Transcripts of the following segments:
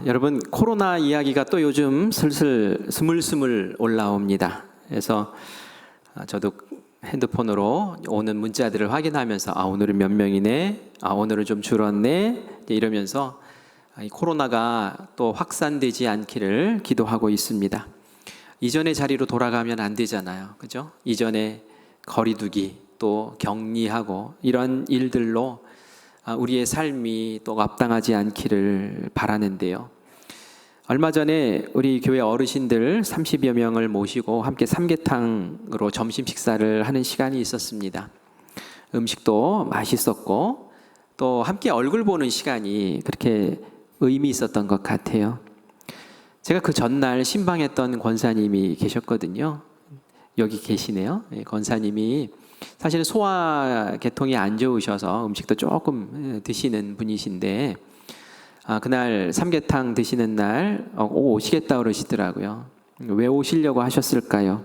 여러분, 코로나 이야기가 또 요즘 슬슬 스물스물 올라옵니다. 그래서 저도 핸드폰으로 오는 문자들을 확인하면서 오늘은 몇 명이네, 오늘은 좀 줄었네, 이러면서 이 코로나가 또 확산되지 않기를 기도하고 있습니다. 이전의 자리로 돌아가면 안 되잖아요, 그죠? 이전에 거리두기 또 격리하고 이런 일들로 우리의 삶이 또 앞당하지 않기를 바라는데요. 얼마 전에 우리 교회 어르신들 30여 명을 모시고 함께 삼계탕으로 점심 식사를 하는 시간이 있었습니다. 음식도 맛있었고 또 함께 얼굴 보는 시간이 그렇게 의미 있었던 것 같아요. 제가 그 전날 신방했던 권사님이 계셨거든요. 여기 계시네요. 권사님이 사실은 소화계통이 안 좋으셔서 음식도 조금 드시는 분이신데 그날 삼계탕 드시는 날 오시겠다 그러시더라고요. 왜 오시려고 하셨을까요?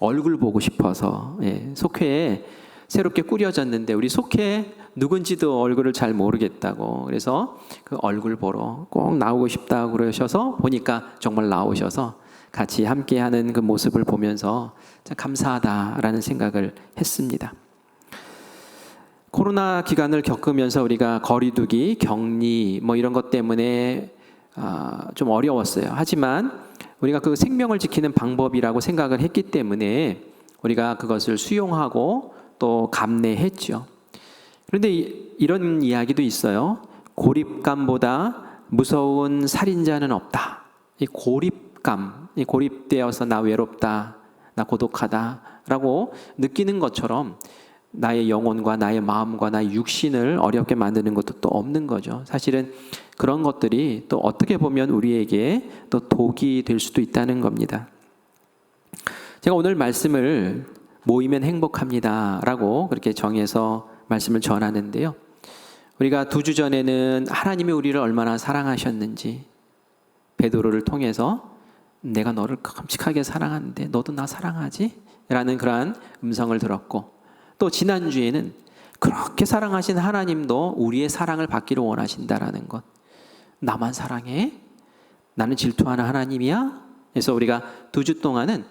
얼굴 보고 싶어서. 속회에 새롭게 꾸려졌는데 우리 속회 누군지도 얼굴을 잘 모르겠다고, 그래서 그 얼굴 보러 꼭 나오고 싶다고 그러셔서 보니까 정말 나오셔서 같이 함께하는 그 모습을 보면서 참 감사하다라는 생각을 했습니다. 코로나 기간을 겪으면서 우리가 거리두기, 격리 이런 것 때문에 좀 어려웠어요. 하지만 우리가 그 생명을 지키는 방법이라고 생각을 했기 때문에 우리가 그것을 수용하고 또 감내했죠. 그런데 이런 이야기도 있어요. 고립감보다 무서운 살인자는 없다. 이 고립감, 고립되어서 나 외롭다, 나 고독하다라고 느끼는 것처럼 나의 영혼과 나의 마음과 나의 육신을 어렵게 만드는 것도 또 없는 거죠. 사실은 그런 것들이 또 어떻게 보면 우리에게 또 독이 될 수도 있다는 겁니다. 제가 오늘 말씀을 모이면 행복합니다라고 그렇게 정해서 말씀을 전하는데요. 우리가 2주 전에는 하나님이 우리를 얼마나 사랑하셨는지 베드로를 통해서 내가 너를 끔찍하게 사랑하는데 너도 나 사랑하지? 라는 그러한 음성을 들었고, 또 지난주에는 그렇게 사랑하신 하나님도 우리의 사랑을 받기를 원하신다라는 것. 나만 사랑해? 나는 질투하는 하나님이야? 그래서 우리가 2주 동안은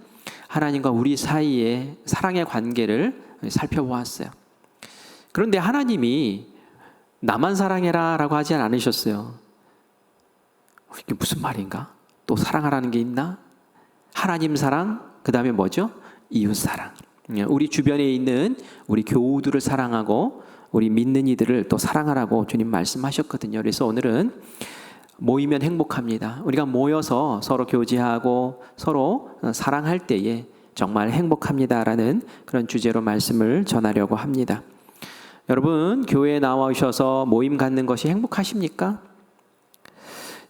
하나님과 우리 사이의 사랑의 관계를 살펴보았어요. 그런데 하나님이 나만 사랑해라 라고 하지 않으셨어요. 이게 무슨 말인가? 또 사랑하라는 게 있나? 하나님 사랑, 그 다음에 뭐죠? 이웃 사랑. 우리 주변에 있는 우리 교우들을 사랑하고 우리 믿는 이들을 또 사랑하라고 주님 말씀하셨거든요. 그래서 오늘은 모이면 행복합니다. 우리가 모여서 서로 교제하고 서로 사랑할 때에 정말 행복합니다라는 그런 주제로 말씀을 전하려고 합니다. 여러분, 교회에 나와주셔서 모임 갖는 것이 행복하십니까?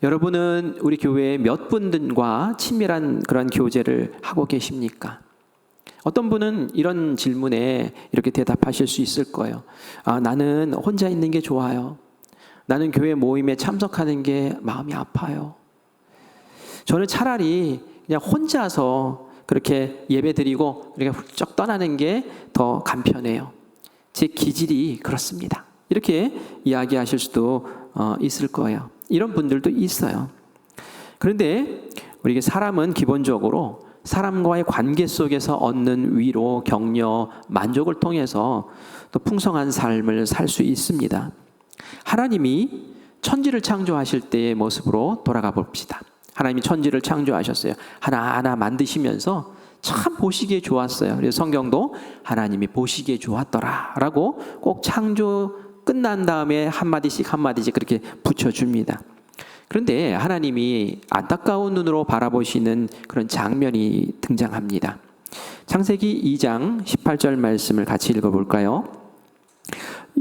여러분은 우리 교회에 몇 분들과 친밀한 그런 교제를 하고 계십니까? 어떤 분은 이런 질문에 이렇게 대답하실 수 있을 거예요. 나는 혼자 있는 게 좋아요. 나는 교회 모임에 참석하는 게 마음이 아파요. 저는 차라리 그냥 혼자서 그렇게 예배 드리고 이렇게 훌쩍 떠나는 게 더 간편해요. 제 기질이 그렇습니다. 이렇게 이야기하실 수도 있을 거예요. 이런 분들도 있어요. 그런데 우리 사람은 기본적으로 사람과의 관계 속에서 얻는 위로, 격려, 만족을 통해서 또 풍성한 삶을 살 수 있습니다. 하나님이 천지를 창조하실 때의 모습으로 돌아가 봅시다. 하나님이 천지를 창조하셨어요. 하나하나 만드시면서 참 보시기에 좋았어요. 그래서 성경도 하나님이 보시기에 좋았더라 라고 꼭 창조 끝난 다음에 한마디씩 한마디씩 그렇게 붙여줍니다. 그런데 하나님이 안타까운 눈으로 바라보시는 그런 장면이 등장합니다. 창세기 2장 18절 말씀을 같이 읽어볼까요?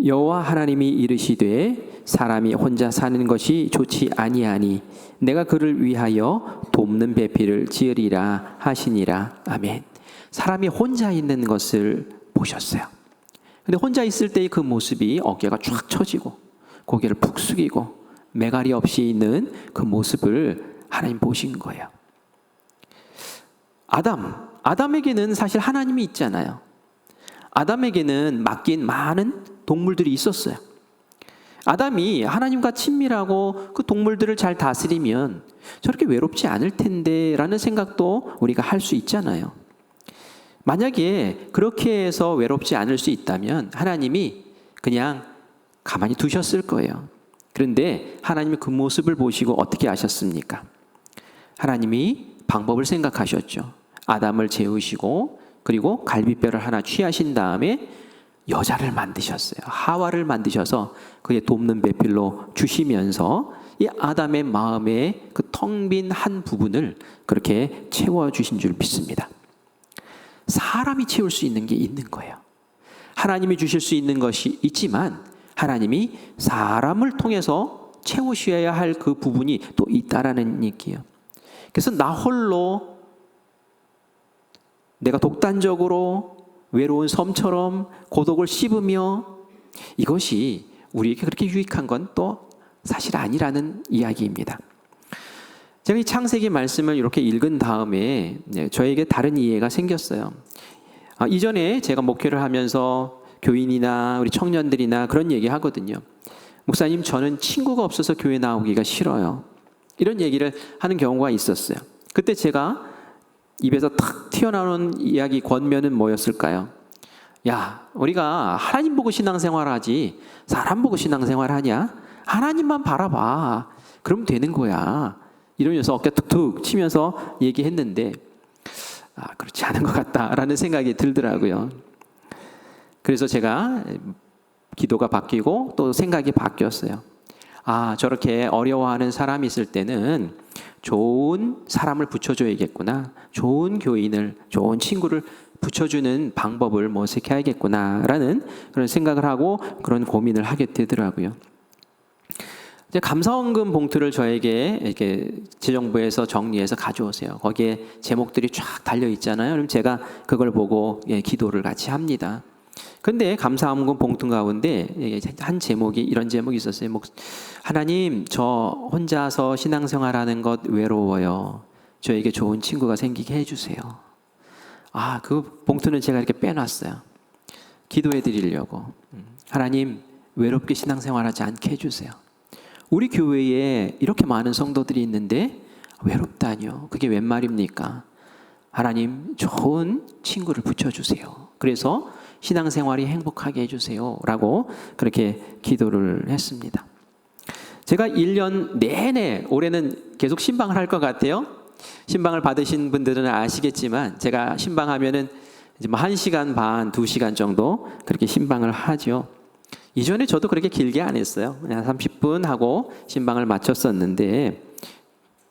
여호와 하나님이 이르시되 사람이 혼자 사는 것이 좋지 아니하니 내가 그를 위하여 돕는 배필을 지으리라 하시니라. 아멘. 사람이 혼자 있는 것을 보셨어요. 근데 혼자 있을 때의 그 모습이 어깨가 쫙 처지고 고개를 푹 숙이고 매갈이 없이 있는 그 모습을 하나님 보신 거예요. 아담에게는 사실 하나님이 있잖아요. 아담에게는 맡긴 많은 동물들이 있었어요. 아담이 하나님과 친밀하고 그 동물들을 잘 다스리면 저렇게 외롭지 않을 텐데 라는 생각도 우리가 할 수 있잖아요. 만약에 그렇게 해서 외롭지 않을 수 있다면 하나님이 그냥 가만히 두셨을 거예요. 그런데 하나님이 그 모습을 보시고 어떻게 하셨습니까? 하나님이 방법을 생각하셨죠. 아담을 재우시고 그리고 갈비뼈를 하나 취하신 다음에 여자를 만드셨어요. 하와를 만드셔서 그의 돕는 배필로 주시면서 이 아담의 마음에 그 텅 빈 한 부분을 그렇게 채워주신 줄 믿습니다. 사람이 채울 수 있는 게 있는 거예요. 하나님이 주실 수 있는 것이 있지만 하나님이 사람을 통해서 채우셔야 할 그 부분이 또 있다라는 얘기예요. 그래서 나 홀로 내가 독단적으로 외로운 섬처럼 고독을 씹으며 이것이 우리에게 그렇게 유익한 건 또 사실 아니라는 이야기입니다. 제가 이 창세기 말씀을 이렇게 읽은 다음에 저에게 다른 이해가 생겼어요. 이전에 제가 목회를 하면서 교인이나 우리 청년들이나 그런 얘기 하거든요. 목사님, 저는 친구가 없어서 교회 나오기가 싫어요. 이런 얘기를 하는 경우가 있었어요. 그때 제가 입에서 탁 튀어나오는 이야기 권면은 뭐였을까요? 야, 우리가 하나님 보고 신앙생활 하지 사람 보고 신앙생활 하냐? 하나님만 바라봐. 그러면 되는 거야. 이러면서 어깨 툭툭 치면서 얘기했는데 그렇지 않은 것 같다라는 생각이 들더라고요. 그래서 제가 기도가 바뀌고 또 생각이 바뀌었어요. 저렇게 어려워하는 사람이 있을 때는 좋은 사람을 붙여줘야겠구나. 좋은 교인을, 좋은 친구를 붙여주는 방법을 모색해야겠구나라는 그런 생각을 하고 그런 고민을 하게 되더라고요. 이제 감사원금 봉투를 저에게 이렇게 재정부에서 정리해서 가져오세요. 거기에 제목들이 쫙 달려 있잖아요. 그럼 제가 그걸 보고 기도를 같이 합니다. 근데 감사원금 봉투 가운데 한 제목이 이런 제목이 있었어요. 하나님, 저 혼자서 신앙생활하는 것 외로워요. 저에게 좋은 친구가 생기게 해주세요. 그 봉투는 제가 이렇게 빼놨어요. 기도해 드리려고. 하나님, 외롭게 신앙생활하지 않게 해주세요. 우리 교회에 이렇게 많은 성도들이 있는데 외롭다뇨. 그게 웬 말입니까? 하나님, 좋은 친구를 붙여주세요. 그래서 신앙생활이 행복하게 해주세요 라고 그렇게 기도를 했습니다. 제가 1년 내내 올해는 계속 신방을 할 것 같아요. 신방을 받으신 분들은 아시겠지만 제가 신방하면은 이제 1시간 반, 2시간 정도 그렇게 신방을 하죠. 이전에 저도 그렇게 길게 안 했어요. 그냥 30분 하고 신방을 마쳤었는데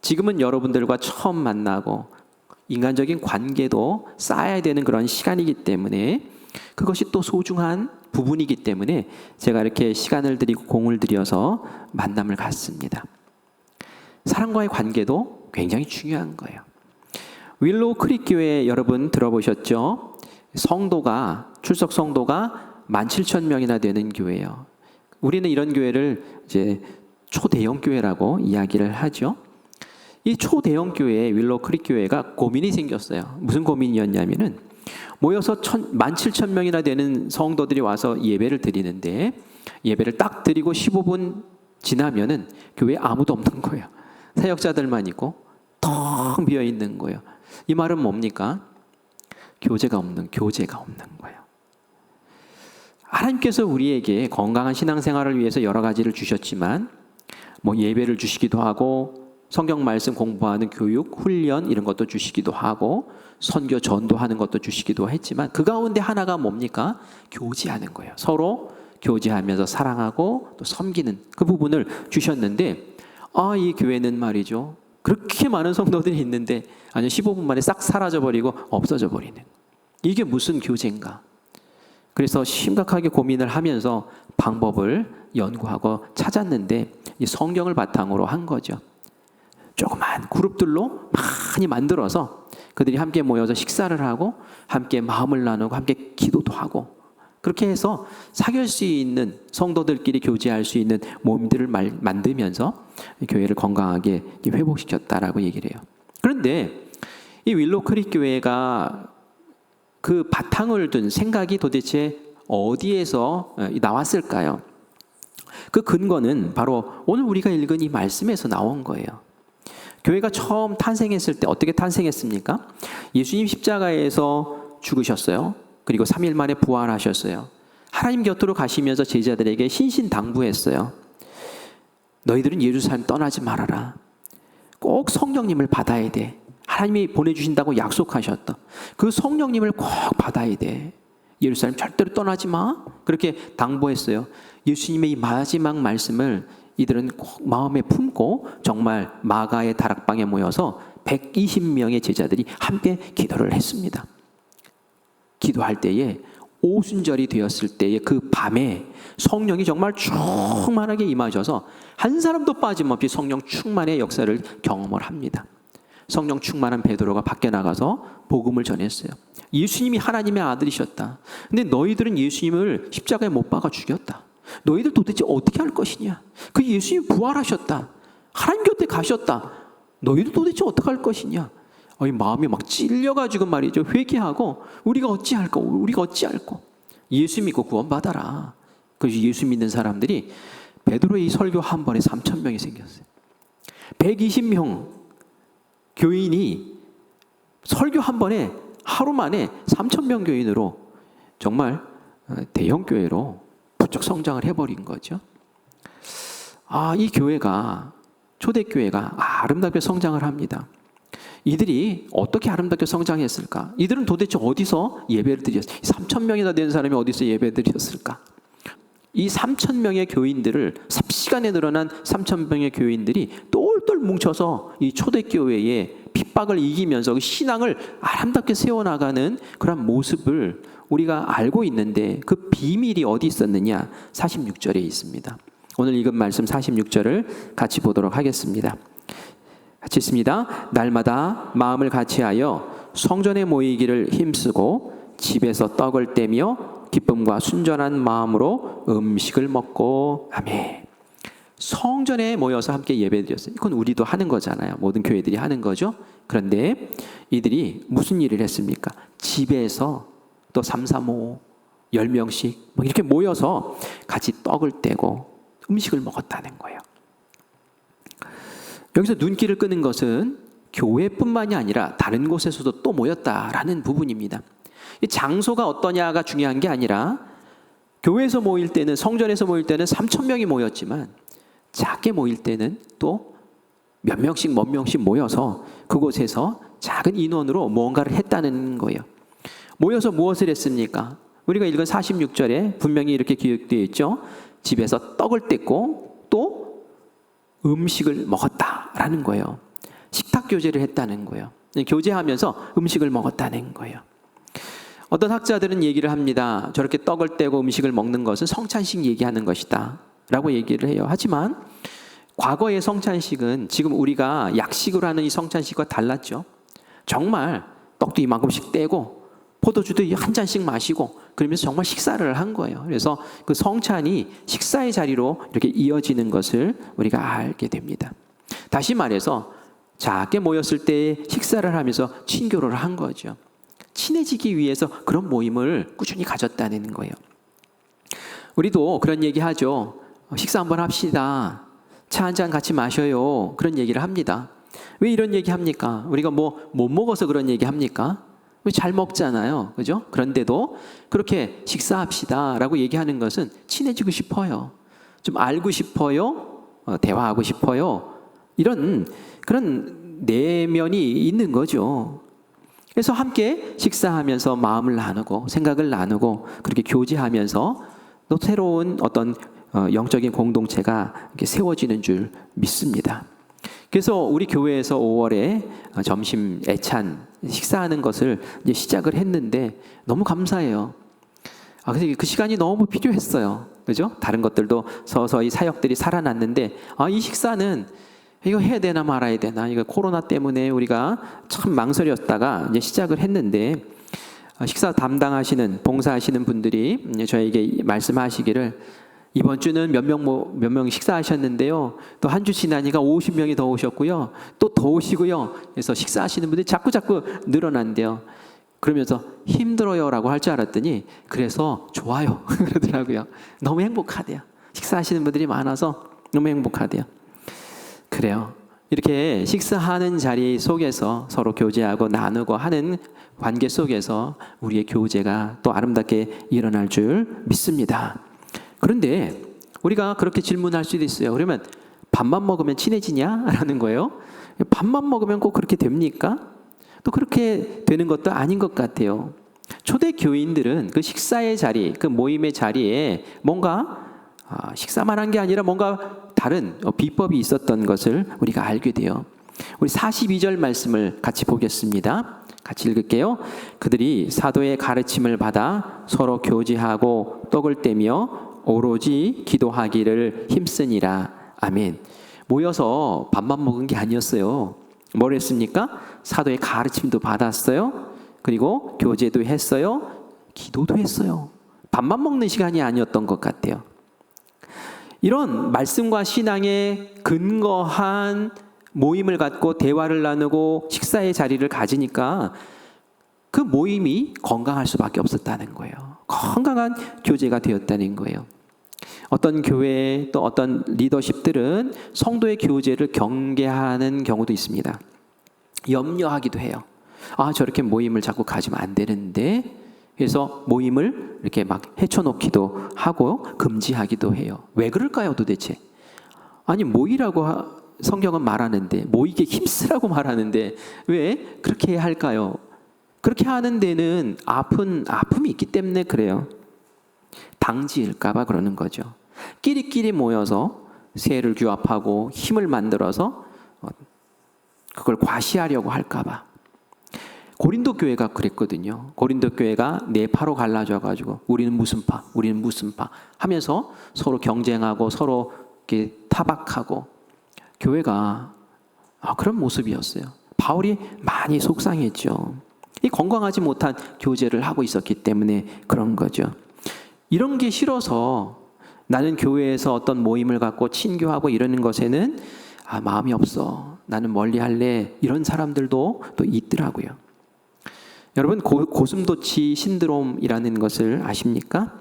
지금은 여러분들과 처음 만나고 인간적인 관계도 쌓아야 되는 그런 시간이기 때문에 그것이 또 소중한 부분이기 때문에 제가 이렇게 시간을 들이고 공을 들여서 만남을 갖습니다. 사람과의 관계도 굉장히 중요한 거예요. 윌로우 크릭 교회 여러분 들어보셨죠? 출석 성도가 17,000명이나 되는 교회예요. 우리는 이런 교회를 이제 초대형 교회라고 이야기를 하죠. 이 초대형 교회, 윌로우 크릭 교회가 고민이 생겼어요. 무슨 고민이었냐면은 모여서 17,000명이나 되는 성도들이 와서 예배를 드리는데 예배를 딱 드리고 15분 지나면은 교회에 아무도 없는 거예요. 사역자들만 있고 텅 비어 있는 거예요. 이 말은 뭡니까? 교제가 없는 거예요. 하나님께서 우리에게 건강한 신앙생활을 위해서 여러 가지를 주셨지만 예배를 주시기도 하고 성경 말씀 공부하는 교육, 훈련 이런 것도 주시기도 하고 선교 전도하는 것도 주시기도 했지만 그 가운데 하나가 뭡니까? 교제하는 거예요. 서로 교제하면서 사랑하고 또 섬기는 그 부분을 주셨는데 이 교회는 말이죠. 그렇게 많은 성도들이 있는데 15분 만에 싹 사라져버리고 없어져 버리는 이게 무슨 교제인가? 그래서 심각하게 고민을 하면서 방법을 연구하고 찾았는데 이 성경을 바탕으로 한 거죠. 조그만 그룹들로 많이 만들어서 그들이 함께 모여서 식사를 하고 함께 마음을 나누고 함께 기도도 하고 그렇게 해서 사귈 수 있는 성도들끼리 교제할 수 있는 모임들을 만들면서 교회를 건강하게 회복시켰다라고 얘기를 해요. 그런데 이 윌로우 크릭 교회가 그 바탕을 둔 생각이 도대체 어디에서 나왔을까요? 그 근거는 바로 오늘 우리가 읽은 이 말씀에서 나온 거예요. 교회가 처음 탄생했을 때 어떻게 탄생했습니까? 예수님 십자가에서 죽으셨어요. 그리고 3일 만에 부활하셨어요. 하나님 곁으로 가시면서 제자들에게 신신당부했어요. 너희들은 예루살렘 떠나지 말아라. 꼭 성령님을 받아야 돼. 하나님이 보내주신다고 약속하셨다. 그 성령님을 꼭 받아야 돼. 예루살렘 절대로 떠나지 마. 그렇게 당부했어요. 예수님의 이 마지막 말씀을 이들은 꼭 마음에 품고 정말 마가의 다락방에 모여서 120명의 제자들이 함께 기도를 했습니다. 기도할 때에 오순절이 되었을 때의 그 밤에 성령이 정말 충만하게 임하셔서 한 사람도 빠짐없이 성령 충만의 역사를 경험을 합니다. 성령 충만한 베드로가 밖에 나가서 복음을 전했어요. 예수님이 하나님의 아들이셨다. 근데 너희들은 예수님을 십자가에 못 박아 죽였다. 너희들 도대체 어떻게 할 것이냐? 그 예수님이 부활하셨다. 하나님 곁에 가셨다. 너희들 도대체 어떻게 할 것이냐? 마음이 막 찔려가지고 말이죠. 회개하고 우리가 어찌할까? 우리가 어찌할까? 예수 믿고 구원받아라. 그래서 예수 믿는 사람들이 베드로의 이 설교 한 번에 3,000명이 생겼어요. 120명 교인이 설교 한 번에 하루 만에 3,000명 교인으로 정말 대형 교회로 부쩍 성장을 해버린 거죠. 이 교회가 초대교회가 아름답게 성장을 합니다. 이들이 어떻게 아름답게 성장했을까? 이들은 도대체 어디서 예배를 드렸을까? 3,000명이나 된 사람이 어디서 예배를 드렸을까? 이 3,000명의 교인들을 삽시간에 늘어난 3,000명의 교인들이 똘똘 뭉쳐서 이 초대교회의 핍박을 이기면서 그 신앙을 아름답게 세워나가는 그런 모습을 우리가 알고 있는데 그 비밀이 어디 있었느냐? 46절에 있습니다. 오늘 읽은 말씀 46절을 같이 보도록 하겠습니다. 같이 읽습니다. 날마다 마음을 같이하여 성전에 모이기를 힘쓰고 집에서 떡을 떼며 기쁨과 순전한 마음으로 음식을 먹고 아멘. 성전에 모여서 함께 예배드렸어요. 이건 우리도 하는 거잖아요. 모든 교회들이 하는 거죠. 그런데 이들이 무슨 일을 했습니까? 집에서 또 3, 4, 5, 10명씩 이렇게 모여서 같이 떡을 떼고 음식을 먹었다는 거예요. 여기서 눈길을 끄는 것은 교회뿐만이 아니라 다른 곳에서도 또 모였다라는 부분입니다. 이 장소가 어떠냐가 중요한 게 아니라 교회에서 모일 때는 성전에서 모일 때는 3,000명이 모였지만 작게 모일 때는 또 몇 명씩 모여서 그곳에서 작은 인원으로 무언가를 했다는 거예요. 모여서 무엇을 했습니까? 우리가 읽은 46절에 분명히 이렇게 기록되어 있죠. 집에서 떡을 뗐고 또 음식을 먹었다라는 거예요. 식탁 교제를 했다는 거예요. 교제하면서 음식을 먹었다는 거예요. 어떤 학자들은 얘기를 합니다. 저렇게 떡을 떼고 음식을 먹는 것은 성찬식 얘기하는 것이다 라고 얘기를 해요. 하지만 과거의 성찬식은 지금 우리가 약식으로 하는 이 성찬식과 달랐죠. 정말 떡도 이만큼씩 떼고 포도주도 한 잔씩 마시고 그러면서 정말 식사를 한 거예요. 그래서 그 성찬이 식사의 자리로 이렇게 이어지는 것을 우리가 알게 됩니다. 다시 말해서 작게 모였을 때 식사를 하면서 친교를 한 거죠. 친해지기 위해서 그런 모임을 꾸준히 가졌다는 거예요. 우리도 그런 얘기 하죠. 식사 한번 합시다. 차 한 잔 같이 마셔요. 그런 얘기를 합니다. 왜 이런 얘기 합니까? 우리가 못 먹어서 그런 얘기 합니까? 잘 먹잖아요. 그죠? 그런데도 그렇게 식사합시다 라고 얘기하는 것은 친해지고 싶어요. 좀 알고 싶어요. 대화하고 싶어요. 이런 그런 내면이 있는 거죠. 그래서 함께 식사하면서 마음을 나누고 생각을 나누고 그렇게 교제하면서 또 새로운 어떤 영적인 공동체가 이렇게 세워지는 줄 믿습니다. 그래서 우리 교회에서 5월에 점심 애찬 식사하는 것을 이제 시작을 했는데 너무 감사해요. 그래서 그 시간이 너무 필요했어요. 그죠? 다른 것들도 서서히 사역들이 살아났는데 이 식사는 이거 해야 되나 말아야 되나 이거 코로나 때문에 우리가 참 망설였다가 이제 시작을 했는데 식사 담당하시는 봉사하시는 분들이 저에게 말씀하시기를 이번 주는 몇 명 식사하셨는데요. 또 한 주 지나니까 50명이 더 오셨고요. 또 더 오시고요. 그래서 식사하시는 분들이 자꾸 늘어난대요. 그러면서 힘들어요라고 할 줄 알았더니 그래서 좋아요 그러더라고요. 너무 행복하대요. 식사하시는 분들이 많아서 너무 행복하대요. 그래요. 이렇게 식사하는 자리 속에서 서로 교제하고 나누고 하는 관계 속에서 우리의 교제가 또 아름답게 일어날 줄 믿습니다. 그런데 우리가 그렇게 질문할 수도 있어요. 그러면 밥만 먹으면 친해지냐? 라는 거예요. 밥만 먹으면 꼭 그렇게 됩니까? 또 그렇게 되는 것도 아닌 것 같아요. 초대 교인들은 그 식사의 자리, 그 모임의 자리에 뭔가 식사만 한 게 아니라 뭔가 다른 비법이 있었던 것을 우리가 알게 돼요. 우리 42절 말씀을 같이 보겠습니다. 같이 읽을게요. 그들이 사도의 가르침을 받아 서로 교제하고 떡을 떼며 오로지 기도하기를 힘쓰니라. 아멘. 모여서 밥만 먹은 게 아니었어요. 뭘 했습니까? 사도의 가르침도 받았어요. 그리고 교제도 했어요. 기도도 했어요. 밥만 먹는 시간이 아니었던 것 같아요. 이런 말씀과 신앙에 근거한 모임을 갖고 대화를 나누고 식사의 자리를 가지니까 그 모임이 건강할 수밖에 없었다는 거예요. 건강한 교제가 되었다는 거예요. 어떤 교회 또 어떤 리더십들은 성도의 교제를 경계하는 경우도 있습니다. 염려하기도 해요. 저렇게 모임을 자꾸 가지면 안 되는데, 그래서 모임을 이렇게 막 헤쳐놓기도 하고 금지하기도 해요. 왜 그럴까요, 도대체? 아니, 모이라고 성경은 말하는데, 모이게 힘쓰라고 말하는데 왜 그렇게 해야 할까요? 그렇게 하는 데는 아픔이 있기 때문에 그래요. 당지일까봐 그러는 거죠. 끼리끼리 모여서 세를 규합하고 힘을 만들어서 그걸 과시하려고 할까봐. 고린도 교회가 그랬거든요. 고린도 교회가 네 파로 갈라져가지고 우리는 무슨 파, 우리는 무슨 파 하면서 서로 경쟁하고 서로 이렇게 타박하고 교회가 그런 모습이었어요. 바울이 많이 속상했죠. 이 건강하지 못한 교제를 하고 있었기 때문에 그런 거죠. 이런 게 싫어서 나는 교회에서 어떤 모임을 갖고 친교하고 이러는 것에는 마음이 없어. 나는 멀리 할래. 이런 사람들도 또 있더라고요. 여러분, 고슴도치 신드롬이라는 것을 아십니까?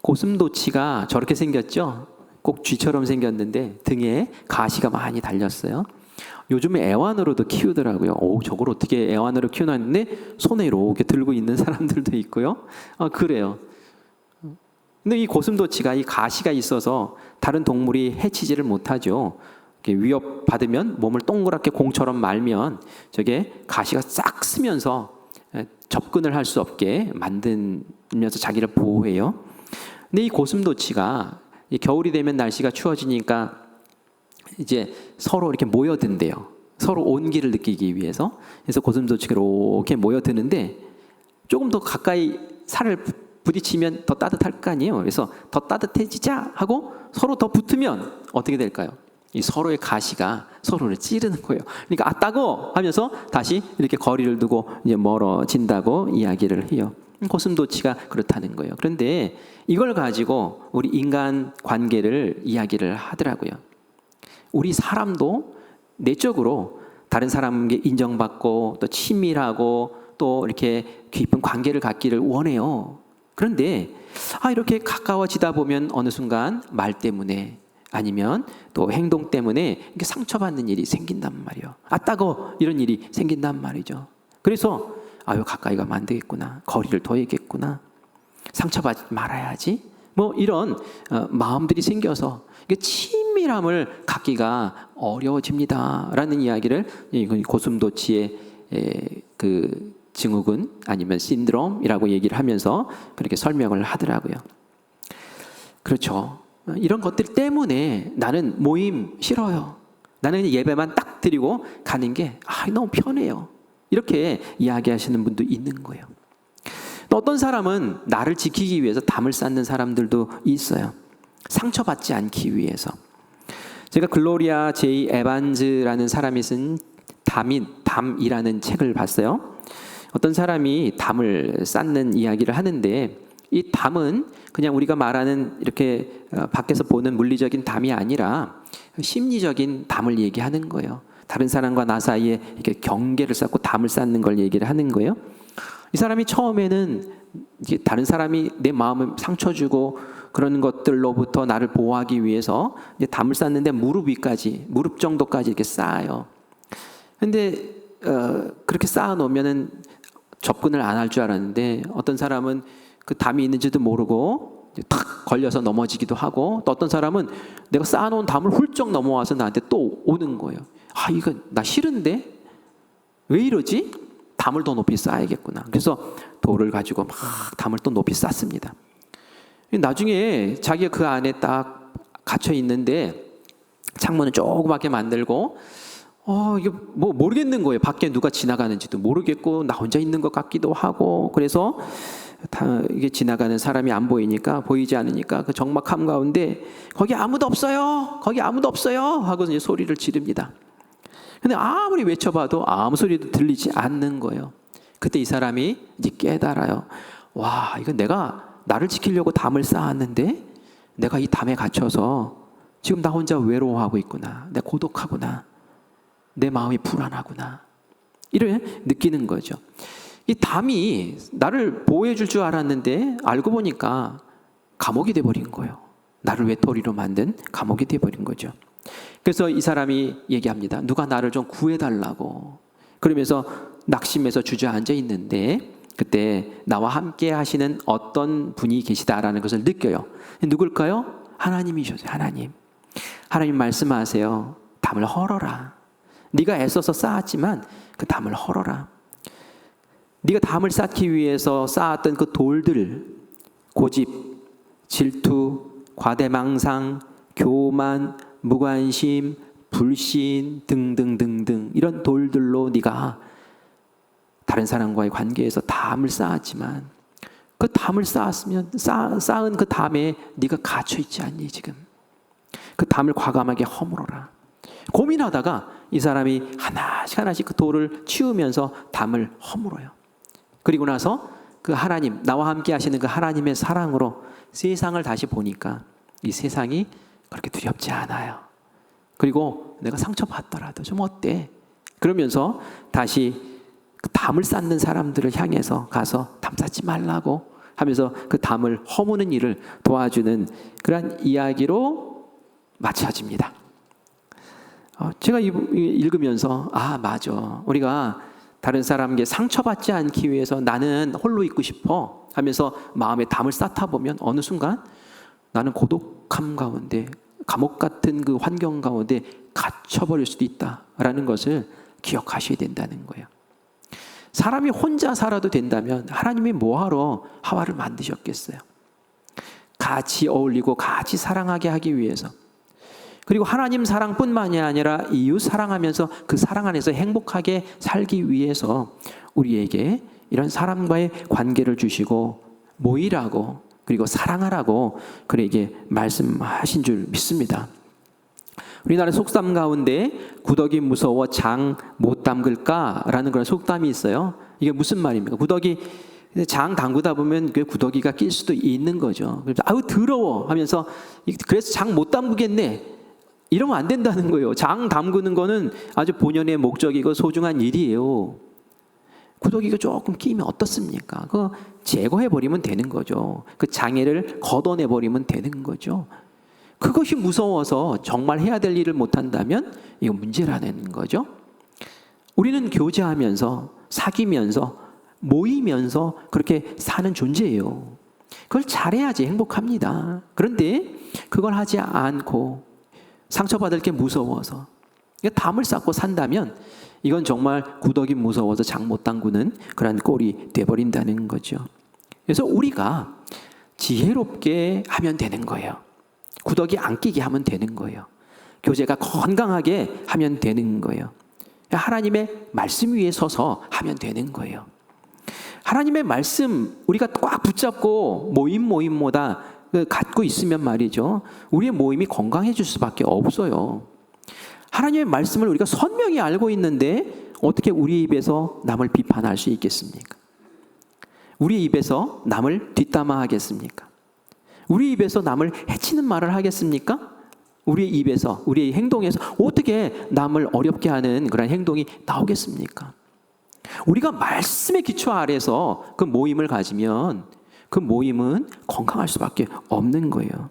고슴도치가 저렇게 생겼죠? 꼭 쥐처럼 생겼는데 등에 가시가 많이 달렸어요. 요즘에 애완으로도 키우더라고요. 저걸 어떻게 애완으로 키우나는데 손에 이렇게 들고 있는 사람들도 있고요. 그래요. 근데 이 고슴도치가 이 가시가 있어서 다른 동물이 해치지를 못하죠. 위협받으면 몸을 동그랗게 공처럼 말면 저게 가시가 싹 쓰면서 접근을 할 수 없게 만들면서 자기를 보호해요. 근데 이 고슴도치가 겨울이 되면 날씨가 추워지니까 이제 서로 이렇게 모여든대요. 서로 온기를 느끼기 위해서. 그래서 고슴도치가 이렇게 모여드는데 조금 더 가까이 살을 부딪히면 더 따뜻할 거 아니에요. 그래서 더 따뜻해지자 하고 서로 더 붙으면 어떻게 될까요? 이 서로의 가시가 서로를 찌르는 거예요. 그러니까 따가워 하면서 다시 이렇게 거리를 두고 이제 멀어진다고 이야기를 해요. 고슴도치가 그렇다는 거예요. 그런데 이걸 가지고 우리 인간 관계를 이야기를 하더라고요. 우리 사람도 내적으로 다른 사람에게 인정받고 또 친밀하고 또 이렇게 깊은 관계를 갖기를 원해요. 그런데 이렇게 가까워지다 보면 어느 순간 말 때문에 아니면 또 행동 때문에 이렇게 상처받는 일이 생긴단 말이에요. 따가워 이런 일이 생긴단 말이죠. 그래서 가까이 가면 안 되겠구나. 거리를 둬야겠구나. 상처받지 말아야지. 이런 마음들이 생겨서 친밀함을 갖기가 어려워집니다라는 이야기를 고슴도치의 그 증후군 아니면 신드롬이라고 얘기를 하면서 그렇게 설명을 하더라고요. 그렇죠. 이런 것들 때문에 나는 모임 싫어요. 나는 예배만 딱 드리고 가는 게 너무 편해요. 이렇게 이야기하시는 분도 있는 거예요. 또 어떤 사람은 나를 지키기 위해서 담을 쌓는 사람들도 있어요. 상처받지 않기 위해서. 제가 글로리아 제이 에반즈라는 사람이 쓴 담이라는 책을 봤어요. 어떤 사람이 담을 쌓는 이야기를 하는데 이 담은 그냥 우리가 말하는 이렇게 밖에서 보는 물리적인 담이 아니라 심리적인 담을 얘기하는 거예요. 다른 사람과 나 사이에 이렇게 경계를 쌓고 담을 쌓는 걸 얘기를 하는 거예요. 이 사람이 처음에는 이게 다른 사람이 내 마음을 상처 주고 그런 것들로부터 나를 보호하기 위해서 이제 담을 쌓는데 무릎 위까지, 무릎 정도까지 이렇게 쌓아요. 근데 그렇게 쌓아 놓으면은 접근을 안 할 줄 알았는데 어떤 사람은 그 담이 있는지도 모르고 탁 걸려서 넘어지기도 하고, 또 어떤 사람은 내가 쌓아놓은 담을 훌쩍 넘어와서 나한테 또 오는 거예요. 아, 이거 나 싫은데 왜 이러지? 담을 더 높이 쌓아야겠구나. 그래서 돌을 가지고 막 담을 또 높이 쌓습니다. 나중에 자기가 그 안에 딱 갇혀 있는데 창문은 조그맣게 만들고 이게 뭐 모르겠는 거예요. 밖에 누가 지나가는지도 모르겠고 나 혼자 있는 것 같기도 하고, 그래서 이게 지나가는 사람이 안 보이니까, 보이지 않으니까 그 적막함 가운데 거기 아무도 없어요, 거기 아무도 없어요 하고 이제 소리를 지릅니다. 근데 아무리 외쳐봐도 아무 소리도 들리지 않는 거예요. 그때 이 사람이 이제 깨달아요. 와, 이거 내가 나를 지키려고 담을 쌓았는데 내가 이 담에 갇혀서 지금 나 혼자 외로워하고 있구나, 내가 고독하구나, 내 마음이 불안하구나, 이를 느끼는 거죠. 이 담이 나를 보호해 줄 줄 알았는데 알고 보니까 감옥이 돼버린 거예요. 나를 외톨이로 만든 감옥이 돼버린 거죠. 그래서 이 사람이 얘기합니다. 누가 나를 좀 구해달라고. 그러면서 낙심해서 주저앉아 있는데 그때 나와 함께 하시는 어떤 분이 계시다라는 것을 느껴요. 누굴까요? 하나님이셔서. 하나님 말씀하세요. 담을 헐어라. 네가 애써서 쌓았지만 그 담을 헐어라. 네가 담을 쌓기 위해서 쌓았던 그 돌들, 고집, 질투, 과대망상, 교만, 무관심, 불신 등등등등, 이런 돌들로 네가 다른 사람과의 관계에서 담을 쌓았지만 그 담을 쌓은 그 담에 네가 갇혀 있지 않니 지금? 그 담을 과감하게 허물어라. 고민하다가 이 사람이 하나씩 그 돌을 치우면서 담을 허물어요. 그리고 나서 그 하나님, 나와 함께 하시는 그 하나님의 사랑으로 세상을 다시 보니까 이 세상이 그렇게 두렵지 않아요. 그리고 내가 상처받더라도 좀 어때? 그러면서 다시 그 담을 쌓는 사람들을 향해서 가서 담 쌓지 말라고 하면서 그 담을 허무는 일을 도와주는 그런 이야기로 마쳐집니다. 제가 읽으면서 맞아, 우리가 다른 사람에게 상처받지 않기 위해서 나는 홀로 있고 싶어 하면서 마음에 담을 쌓다 보면 어느 순간 나는 고독함 가운데, 감옥 같은 그 환경 가운데 갇혀버릴 수도 있다라는 것을 기억하셔야 된다는 거예요. 사람이 혼자 살아도 된다면 하나님이 뭐하러 하와를 만드셨겠어요? 같이 어울리고 같이 사랑하게 하기 위해서. 그리고 하나님 사랑뿐만이 아니라 이웃 사랑하면서 그 사랑 안에서 행복하게 살기 위해서 우리에게 이런 사람과의 관계를 주시고 모이라고, 그리고 사랑하라고 그에게 말씀하신 줄 믿습니다. 우리나라 속담 가운데 구더기 무서워 장 못 담글까라는 그런 속담이 있어요. 이게 무슨 말입니까? 구더기 장 담그다 보면 그 구더기가 낄 수도 있는 거죠. 그래서 아우 더러워 하면서 그래서 장 못 담그겠네, 이러면 안 된다는 거예요. 장 담그는 거는 아주 본연의 목적이고 소중한 일이에요. 구더기가 조금 끼면 어떻습니까? 그거 제거해버리면 되는 거죠. 그 장애를 걷어내버리면 되는 거죠. 그것이 무서워서 정말 해야 될 일을 못한다면 이거 문제라는 거죠. 우리는 교제하면서, 사귀면서, 모이면서 그렇게 사는 존재예요. 그걸 잘해야지 행복합니다. 그런데 그걸 하지 않고 상처받을 게 무서워서 담을 쌓고 산다면 이건 정말 구더기 무서워서 장 못 담그는 그런 꼴이 돼버린다는 거죠. 그래서 우리가 지혜롭게 하면 되는 거예요. 구더기 안 끼게 하면 되는 거예요. 교제가 건강하게 하면 되는 거예요. 하나님의 말씀 위에 서서 하면 되는 거예요. 하나님의 말씀 우리가 꽉 붙잡고 모임마다 갖고 있으면 말이죠, 우리의 모임이 건강해질 수밖에 없어요. 하나님의 말씀을 우리가 선명히 알고 있는데 어떻게 우리 입에서 남을 비판할 수 있겠습니까? 우리 입에서 남을 뒷담화 하겠습니까? 우리 입에서 남을 해치는 말을 하겠습니까? 우리 입에서, 우리의 행동에서 어떻게 남을 어렵게 하는 그런 행동이 나오겠습니까? 우리가 말씀의 기초 아래서 그 모임을 가지면 그 모임은 건강할 수밖에 없는 거예요.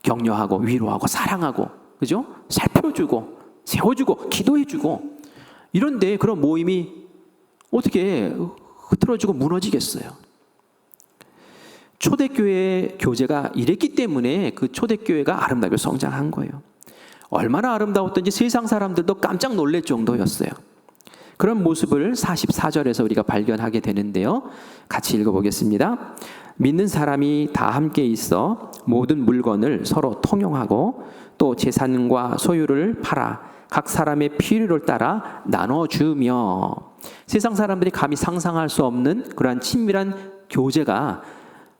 격려하고 위로하고 사랑하고, 그죠? 살펴주고 세워주고 기도해주고, 이런데 그런 모임이 어떻게 흐트러지고 무너지겠어요? 초대교회 교제가 이랬기 때문에 그 초대교회가 아름답게 성장한 거예요. 얼마나 아름다웠던지 세상 사람들도 깜짝 놀랄 정도였어요. 그런 모습을 44절에서 우리가 발견하게 되는데요. 같이 읽어보겠습니다. 믿는 사람이 다 함께 있어 모든 물건을 서로 통용하고 또 재산과 소유를 팔아 각 사람의 필요를 따라 나눠주며, 세상 사람들이 감히 상상할 수 없는 그러한 친밀한 교제가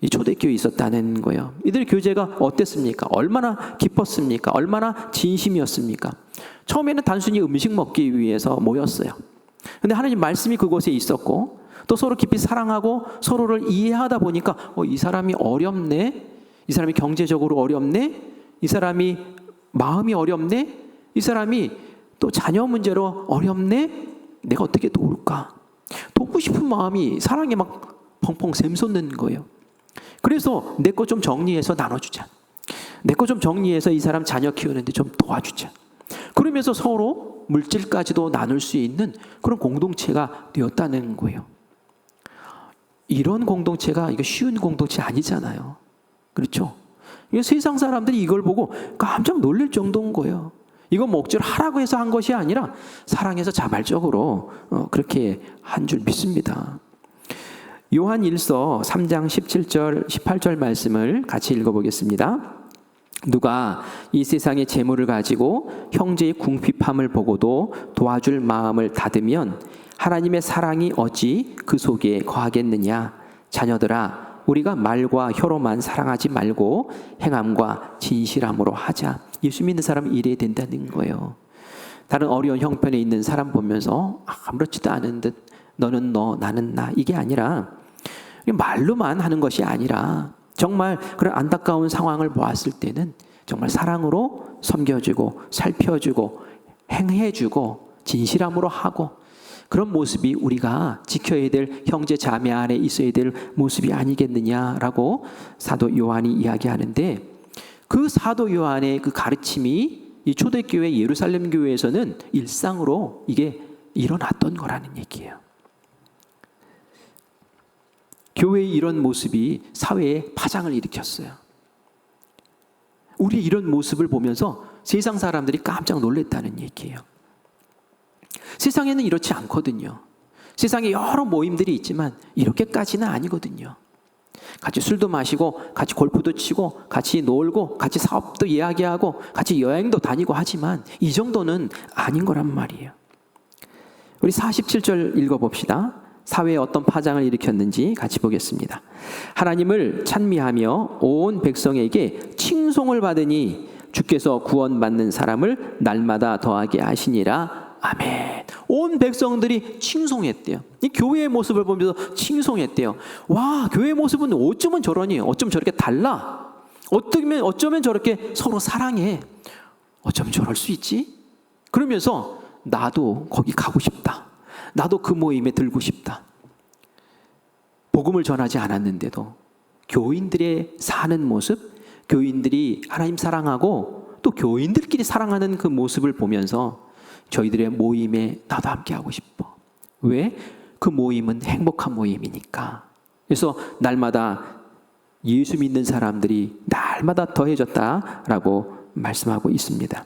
이 초대교회에 있었다는 거예요. 이들의 교제가 어땠습니까? 얼마나 기뻤습니까? 얼마나 진심이었습니까? 처음에는 단순히 음식 먹기 위해서 모였어요. 근데 하나님 말씀이 그곳에 있었고, 또 서로 깊이 사랑하고 서로를 이해하다 보니까 이 사람이 어렵네, 이 사람이 경제적으로 어렵네, 이 사람이 마음이 어렵네, 이 사람이 또 자녀 문제로 어렵네, 내가 어떻게 도울까? 돕고 싶은 마음이 사랑에 막 펑펑 샘솟는 거예요. 그래서 내 거 좀 정리해서 나눠주자. 내 거 좀 정리해서 이 사람 자녀 키우는데 좀 도와주자. 그러면서 서로 물질까지도 나눌 수 있는 그런 공동체가 되었다는 거예요. 이런 공동체가 이거 쉬운 공동체 아니잖아요. 그렇죠? 세상 사람들이 이걸 보고 깜짝 놀랄 정도인 거예요. 이건 뭐 억지로 하라고 해서 한 것이 아니라 사랑해서 자발적으로 그렇게 한 줄 믿습니다. 요한 1서 3장 17절 18절 말씀을 같이 읽어보겠습니다. 누가 이 세상의 재물을 가지고 형제의 궁핍함을 보고도 도와줄 마음을 닫으면 하나님의 사랑이 어찌 그 속에 거하겠느냐. 자녀들아, 우리가 말과 혀로만 사랑하지 말고 행함과 진실함으로 하자. 예수 믿는 사람은 이래야 된다는 거예요. 다른 어려운 형편에 있는 사람 보면서 아무렇지도 않은 듯 너는 너 나는 나, 이게 아니라 말로만 하는 것이 아니라 정말 그런 안타까운 상황을 보았을 때는 정말 사랑으로 섬겨주고 살펴주고 행해주고 진실함으로 하고, 그런 모습이 우리가 지켜야 될 형제 자매 안에 있어야 될 모습이 아니겠느냐라고 사도 요한이 이야기하는데, 그 사도 요한의 그 가르침이 이 초대교회 예루살렘 교회에서는 일상으로 이게 일어났던 거라는 얘기예요. 교회의 이런 모습이 사회에 파장을 일으켰어요. 우리 이런 모습을 보면서 세상 사람들이 깜짝 놀랐다는 얘기예요. 세상에는 이렇지 않거든요. 세상에 여러 모임들이 있지만 이렇게까지는 아니거든요. 같이 술도 마시고 같이 골프도 치고 같이 놀고 같이 사업도 이야기하고 같이 여행도 다니고 하지만 이 정도는 아닌 거란 말이에요. 우리 47절 읽어봅시다. 사회에 어떤 파장을 일으켰는지 같이 보겠습니다. 하나님을 찬미하며 온 백성에게 칭송을 받으니 주께서 구원받는 사람을 날마다 더하게 하시니라. 아멘. 온 백성들이 칭송했대요. 이 교회의 모습을 보면서 칭송했대요. 와, 교회의 모습은 어쩌면 저러니, 어쩌면 저렇게 달라, 어쩌면 저렇게 서로 사랑해, 어쩌면 저럴 수 있지? 그러면서 나도 거기 가고 싶다, 나도 그 모임에 들고 싶다. 복음을 전하지 않았는데도 교인들의 사는 모습, 교인들이 하나님 사랑하고 또 교인들끼리 사랑하는 그 모습을 보면서 저희들의 모임에 나도 함께 하고 싶어. 왜? 그 모임은 행복한 모임이니까. 그래서 날마다 예수 믿는 사람들이 날마다 더해졌다라고 말씀하고 있습니다.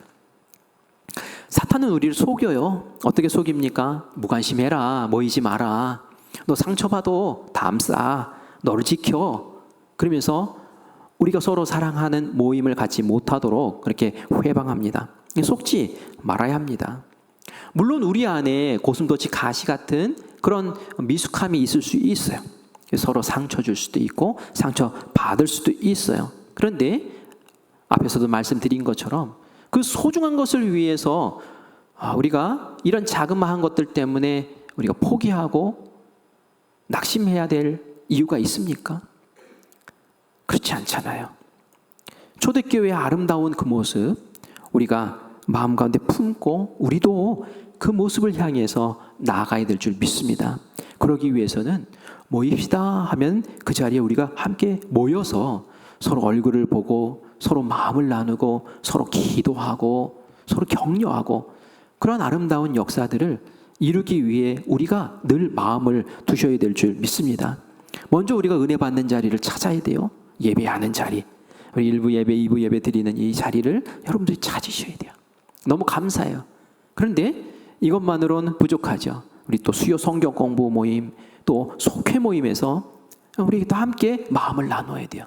사탄은 우리를 속여요. 어떻게 속입니까? 무관심해라, 모이지 마라, 너 상처받아, 담 싸, 너를 지켜. 그러면서 우리가 서로 사랑하는 모임을 갖지 못하도록 그렇게 회방합니다. 속지 말아야 합니다. 물론 우리 안에 고슴도치 가시 같은 그런 미숙함이 있을 수 있어요. 서로 상처 줄 수도 있고 상처 받을 수도 있어요. 그런데 앞에서도 말씀드린 것처럼 그 소중한 것을 위해서 우리가 이런 자그마한 것들 때문에 우리가 포기하고 낙심해야 될 이유가 있습니까? 그렇지 않잖아요. 초대교회의 아름다운 그 모습, 우리가 마음 가운데 품고 우리도 그 모습을 향해서 나아가야 될 줄 믿습니다. 그러기 위해서는 모입시다 하면 그 자리에 우리가 함께 모여서 서로 얼굴을 보고 서로 마음을 나누고 서로 기도하고 서로 격려하고 그런 아름다운 역사들을 이루기 위해 우리가 늘 마음을 두셔야 될 줄 믿습니다. 먼저 우리가 은혜 받는 자리를 찾아야 돼요. 예배하는 자리. 우리 1부 예배, 2부 예배 드리는 이 자리를 여러분들이 찾으셔야 돼요. 너무 감사해요. 그런데 이것만으로는 부족하죠. 우리 또 수요 성경 공부 모임, 또 속회 모임에서 우리 또 함께 마음을 나눠야 돼요.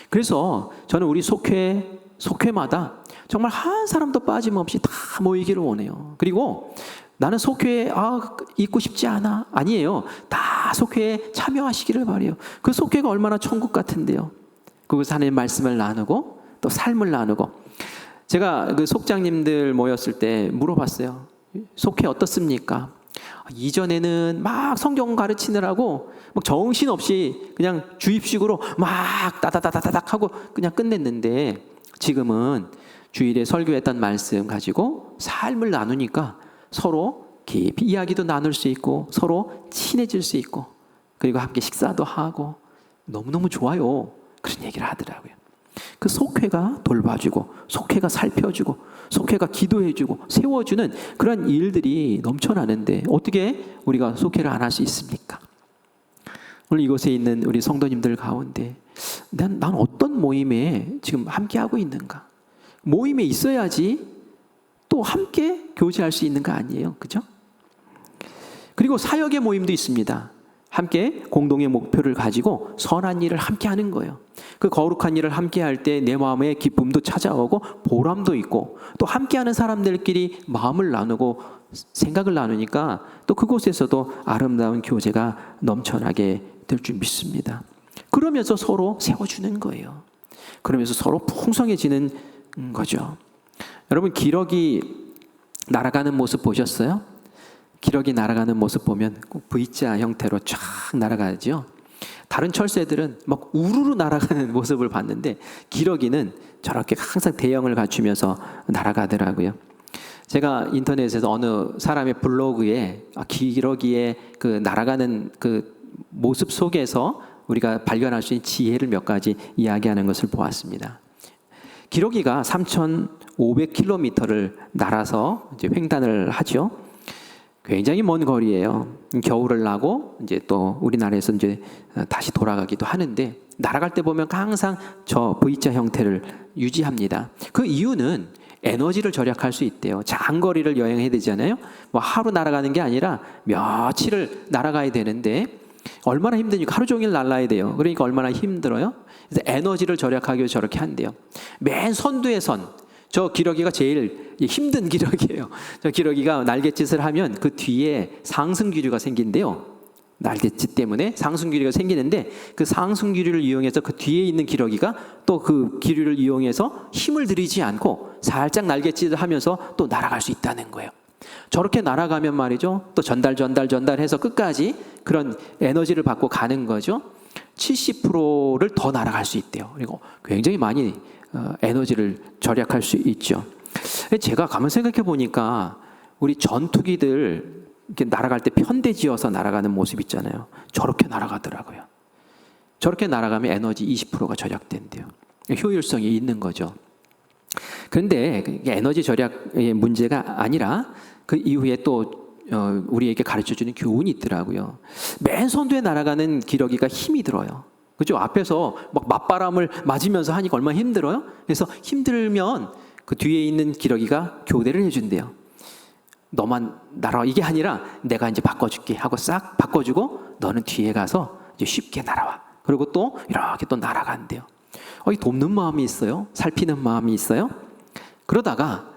그래서 저는 우리 속회마다 정말 한 사람도 빠짐없이 다 모이기를 원해요. 그리고 나는 속회에 있고 싶지 않아. 아니에요. 다 속회에 참여하시기를 바라요. 그 속회가 얼마나 천국 같은데요. 그곳에서 하나님의 말씀을 나누고 또 삶을 나누고. 제가 그 속장님들 모였을 때 물어봤어요. 속회 어떻습니까? 이전에는 막 성경 가르치느라고 막 정신없이 그냥 주입식으로 막 따다다다닥 하고 그냥 끝냈는데 지금은 주일에 설교했던 말씀 가지고 삶을 나누니까 서로 깊이 이야기도 나눌 수 있고 서로 친해질 수 있고 그리고 함께 식사도 하고 너무너무 좋아요. 그런 얘기를 하더라고요. 그 속회가 돌봐주고 속회가 살펴주고 속회가 기도해주고 세워주는 그런 일들이 넘쳐나는데 어떻게 우리가 속회를 안 할 수 있습니까? 오늘 이곳에 있는 우리 성도님들 가운데 난 어떤 모임에 지금 함께하고 있는가? 모임에 있어야지 또 함께 교제할 수 있는 거 아니에요? 그죠? 그리고 사역의 모임도 있습니다. 함께 공동의 목표를 가지고 선한 일을 함께 하는 거예요. 그 거룩한 일을 함께 할 때 내 마음에 기쁨도 찾아오고 보람도 있고 또 함께 하는 사람들끼리 마음을 나누고 생각을 나누니까 또 그곳에서도 아름다운 교제가 넘쳐나게 될 줄 믿습니다. 그러면서 서로 세워주는 거예요. 그러면서 서로 풍성해지는 거죠. 여러분 기러기 날아가는 모습 보셨어요? 기러기 날아가는 모습 보면 꼭 V자 형태로 쫙 날아가죠. 다른 철새들은 막 우르르 날아가는 모습을 봤는데 기러기는 저렇게 항상 대형을 갖추면서 날아가더라고요. 제가 인터넷에서 어느 사람의 블로그에 기러기의 그 날아가는 그 모습 속에서 우리가 발견할 수 있는 지혜를 몇 가지 이야기하는 것을 보았습니다. 기러기가 3,500km를 날아서 이제 횡단을 하죠. 굉장히 먼 거리예요. 겨울을 나고 이제 또 우리나라에서 이제 다시 돌아가기도 하는데 날아갈 때 보면 항상 저 V자 형태를 유지합니다. 그 이유는 에너지를 절약할 수 있대요. 장거리를 여행해야 되잖아요. 뭐 하루 날아가는 게 아니라 며칠을 날아가야 되는데 얼마나 힘드니까 하루 종일 날아야 돼요. 그러니까 얼마나 힘들어요. 그래서 에너지를 절약하기 위해서 저렇게 한대요. 맨 선두의 선. 저 기러기가 제일 힘든 기러기예요. 저 기러기가 날갯짓을 하면 그 뒤에 상승기류가 생긴대요. 날갯짓 때문에 상승기류가 생기는데 그 상승기류를 이용해서 그 뒤에 있는 기러기가 또 그 기류를 이용해서 힘을 들이지 않고 살짝 날갯짓을 하면서 또 날아갈 수 있다는 거예요. 저렇게 날아가면 말이죠. 또 전달해서 끝까지 그런 에너지를 받고 가는 거죠. 70%를 더 날아갈 수 있대요. 그리고 굉장히 많이 에너지를 절약할 수 있죠. 제가 가만 생각해 보니까 우리 전투기들 이렇게 날아갈 때 편대지어서 날아가는 모습 있잖아요. 저렇게 날아가더라고요. 저렇게 날아가면 에너지 20%가 절약된대요. 효율성이 있는 거죠. 그런데 에너지 절약의 문제가 아니라 그 이후에 또 우리에게 가르쳐주는 교훈이 있더라고요. 맨 선두에 날아가는 기러기가 힘이 들어요. 그죠? 앞에서 막 맞바람을 맞으면서 하니까 얼마나 힘들어요? 그래서 힘들면 그 뒤에 있는 기러기가 교대를 해준대요. 너만 날아와. 이게 아니라 내가 이제 바꿔줄게 하고 싹 바꿔주고 너는 뒤에 가서 이제 쉽게 날아와. 그리고 또 이렇게 또 날아간대요. 이 돕는 마음이 있어요. 살피는 마음이 있어요. 그러다가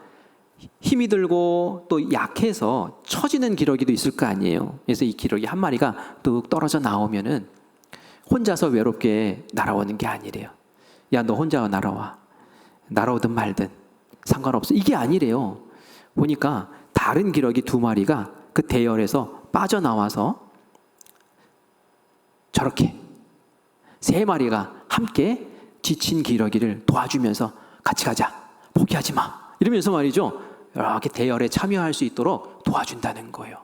힘이 들고 또 약해서 처지는 기러기도 있을 거 아니에요. 그래서 이 기러기 한 마리가 뚝 떨어져 나오면은 혼자서 외롭게 날아오는 게 아니래요. 야, 너 혼자 날아와. 날아오든 말든 상관없어. 이게 아니래요. 보니까 다른 기러기 2마리가 그 대열에서 빠져나와서 저렇게 3마리가 함께 지친 기러기를 도와주면서 같이 가자. 포기하지 마. 이러면서 말이죠. 이렇게 대열에 참여할 수 있도록 도와준다는 거예요.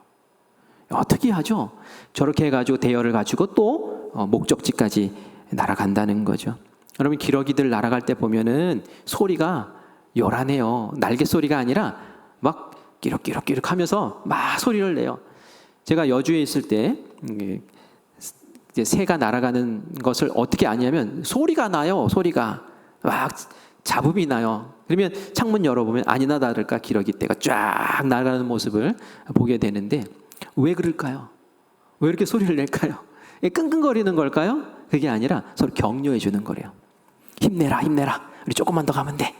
어떻게 하죠? 저렇게 해가지고 대열을 가지고 또 목적지까지 날아간다는 거죠. 여러분 기러기들 날아갈 때 보면은 소리가 요란해요. 날개 소리가 아니라 막 끼룩끼룩끼룩 하면서 막 소리를 내요. 제가 여주에 있을 때 이제 새가 날아가는 것을 어떻게 아냐면 소리가 나요. 소리가 막 잡음이 나요. 그러면 창문 열어보면 아니나 다를까 기러기 떼가 쫙 날아가는 모습을 보게 되는데 왜 그럴까요? 왜 이렇게 소리를 낼까요? 끙끙거리는 걸까요? 그게 아니라 서로 격려해 주는 거래요. 힘내라 힘내라 우리 조금만 더 가면 돼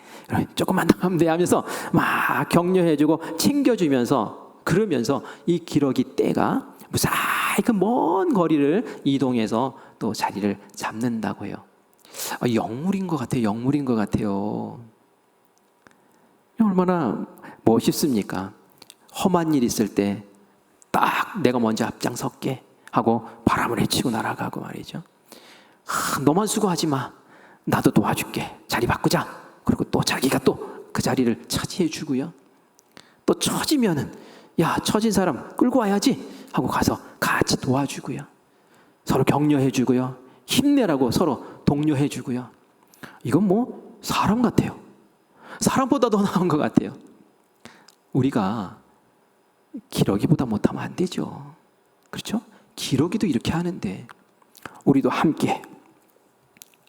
조금만 더 가면 돼 하면서 막 격려해 주고 챙겨주면서 그러면서 이 기러기 떼가 무사히 그 먼 거리를 이동해서 또 자리를 잡는다고 해요. 영물인 것 같아요. 영물인 것 같아요. 얼마나 멋있습니까? 험한 일 있을 때 딱 내가 먼저 앞장설게 하고 바람을 헤치고 날아가고 말이죠. 너만 수고하지 마. 나도 도와줄게. 자리 바꾸자. 그리고 또 자기가 또 그 자리를 차지해 주고요. 또 처지면은 야 처진 사람 끌고 와야지 하고 가서 같이 도와주고요. 서로 격려해 주고요. 힘내라고 서로 독려해 주고요. 이건 뭐 사람 같아요. 사람보다 더 나은 것 같아요. 우리가 기러기보다 못하면 안 되죠. 그렇죠? 기러기도 이렇게 하는데 우리도 함께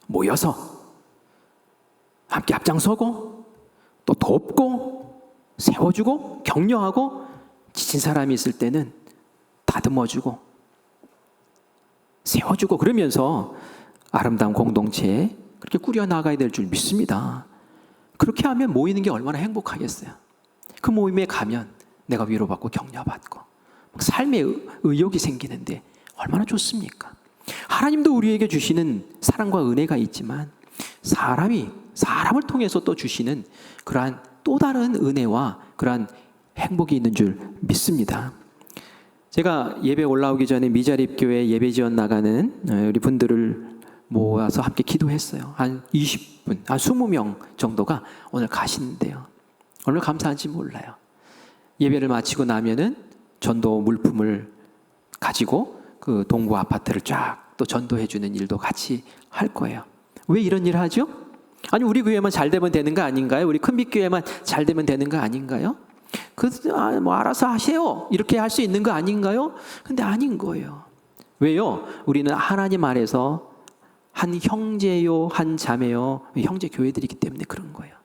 모여서 함께 앞장서고 또 돕고 세워주고 격려하고 지친 사람이 있을 때는 다듬어주고 세워주고 그러면서 아름다운 공동체에 그렇게 꾸려나가야 될 줄 믿습니다. 그렇게 하면 모이는 게 얼마나 행복하겠어요. 그 모임에 가면 내가 위로받고 격려받고 삶의 의욕이 생기는데 얼마나 좋습니까? 하나님도 우리에게 주시는 사랑과 은혜가 있지만 사람을 통해서 또 주시는 그러한 또 다른 은혜와 그러한 행복이 있는 줄 믿습니다. 제가 예배 올라오기 전에 미자립교회 예배 지원 나가는 우리 분들을 모아서 함께 기도했어요. 한 20분, 한 20명 정도가 오늘 가시는데요. 얼마나 감사한지 몰라요. 예배를 마치고 나면은 전도 물품을 가지고 그 동부 아파트를 쫙 또 전도해 주는 일도 같이 할 거예요. 왜 이런 일을 하죠? 아니 우리 교회만 잘 되면 되는 거 아닌가요? 우리 큰빛교회만 잘 되면 되는 거 아닌가요? 뭐 알아서 하세요. 이렇게 할 수 있는 거 아닌가요? 근데 아닌 거예요. 왜요? 우리는 하나님 아래서 한 형제요, 한 자매요, 형제 교회들이기 때문에 그런 거예요.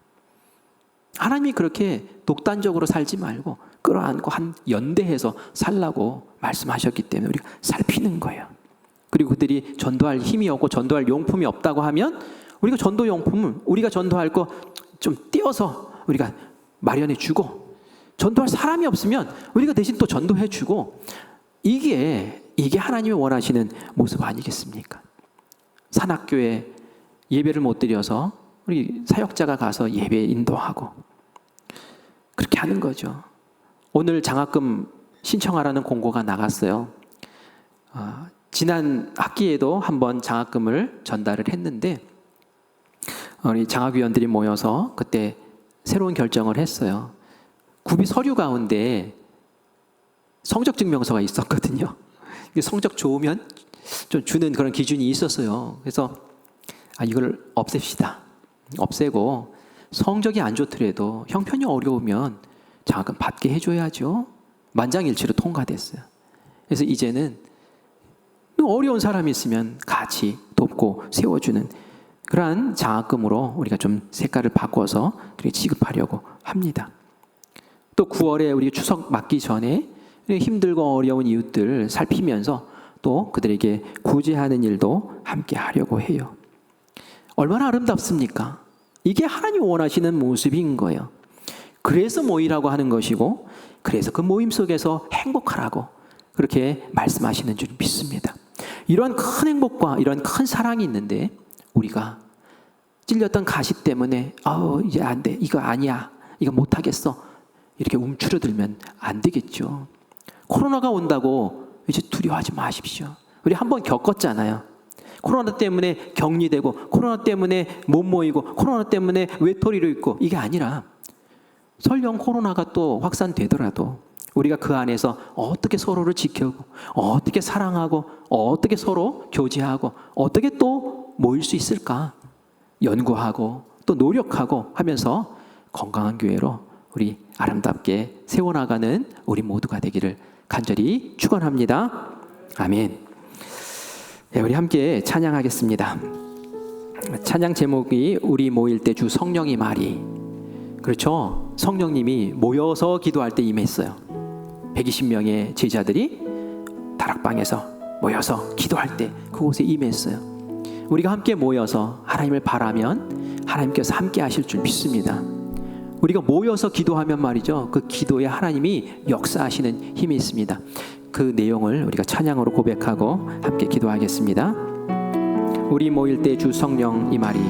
하나님이 그렇게 독단적으로 살지 말고 끌어안고 한 연대해서 살라고 말씀하셨기 때문에 우리가 살피는 거예요. 그리고 그들이 전도할 힘이 없고 전도할 용품이 없다고 하면 우리가 전도 용품을 우리가 전도할 거 좀 띄어서 우리가 마련해 주고 전도할 사람이 없으면 우리가 대신 또 전도해 주고 이게 하나님이 원하시는 모습 아니겠습니까? 산악교회 예배를 못 드려서 우리 사역자가 가서 예배 인도하고 그렇게 하는 거죠. 오늘 장학금 신청하라는 공고가 나갔어요. 지난 학기에도 한번 장학금을 전달을 했는데 우리 장학위원들이 모여서 그때 새로운 결정을 했어요. 구비 서류 가운데 성적증명서가 있었거든요. 성적 좋으면 좀 주는 그런 기준이 있었어요. 그래서 이걸 없앱시다. 없애고 성적이 안 좋더라도 형편이 어려우면 장학금 받게 해줘야죠. 만장일치로 통과됐어요. 그래서 이제는 어려운 사람이 있으면 같이 돕고 세워주는 그러한 장학금으로 우리가 좀 색깔을 바꿔서 그렇게 지급하려고 합니다. 또 9월에 우리 추석 맞기 전에 힘들고 어려운 이웃들 살피면서 또 그들에게 구제하는 일도 함께 하려고 해요. 얼마나 아름답습니까? 이게 하나님 원하시는 모습인 거예요. 그래서 모이라고 하는 것이고 그래서 그 모임 속에서 행복하라고 그렇게 말씀하시는 줄 믿습니다. 이러한 큰 행복과 이러한 큰 사랑이 있는데 우리가 찔렸던 가시 때문에 이제 안 돼. 이거 아니야. 이거 못하겠어. 이렇게 움츠러들면 안 되겠죠. 코로나가 온다고 이제 두려워하지 마십시오. 우리 한번 겪었잖아요. 코로나 때문에 격리되고 코로나 때문에 못 모이고 코로나 때문에 외톨이로 있고 이게 아니라 설령 코로나가 또 확산되더라도 우리가 그 안에서 어떻게 서로를 지키고 어떻게 사랑하고 어떻게 서로 교제하고 어떻게 또 모일 수 있을까 연구하고 또 노력하고 하면서 건강한 교회로 우리 아름답게 세워나가는 우리 모두가 되기를 간절히 축원합니다. 아멘. 네, 우리 함께 찬양하겠습니다. 찬양 제목이 우리 모일 때 주 성령이 말이. 그렇죠. 성령님이 모여서 기도할 때 임했어요. 120명의 제자들이 다락방에서 모여서 기도할 때 그곳에 임했어요. 우리가 함께 모여서 하나님을 바라면 하나님께서 함께 하실 줄 믿습니다. 우리가 모여서 기도하면 말이죠, 그 기도에 하나님이 역사하시는 힘이 있습니다. 그 내용을 우리가 찬양으로 고백하고 함께 기도하겠습니다. 우리 모일 때 주 성령 이 말이.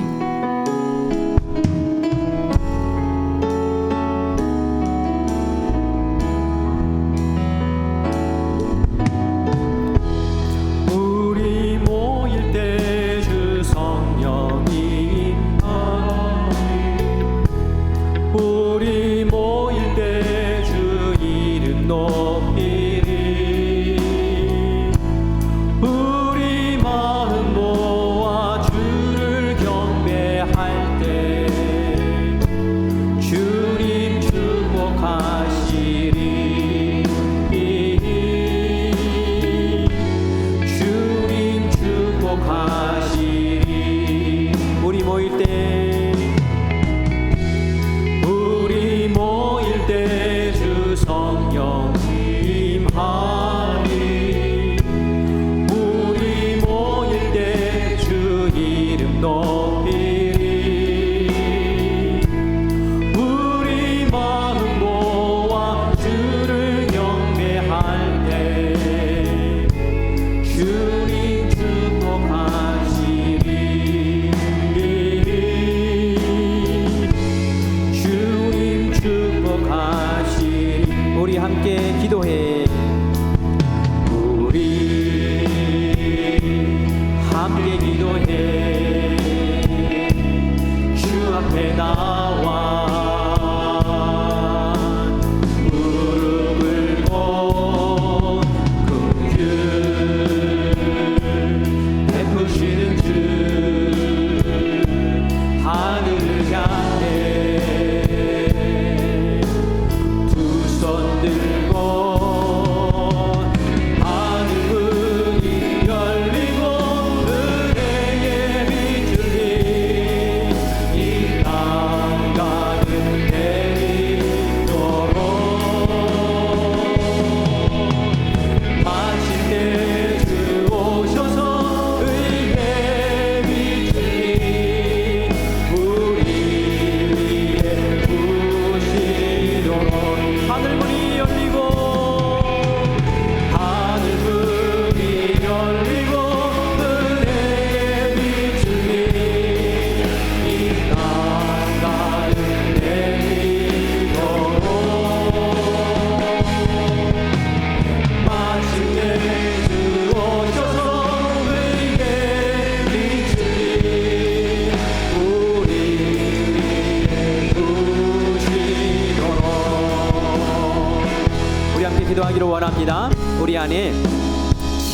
기도하기를 원합니다. 우리 안에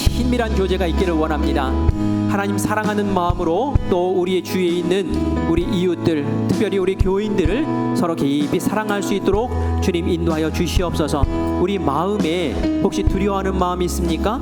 친밀한 교제가 있기를 원합니다. 하나님 사랑하는 마음으로 또 우리의 주위에 있는 우리 이웃들, 특별히 우리 교인들을 서로 깊이 사랑할 수 있도록 주님 인도하여 주시옵소서. 우리 마음에 혹시 두려워하는 마음이 있습니까?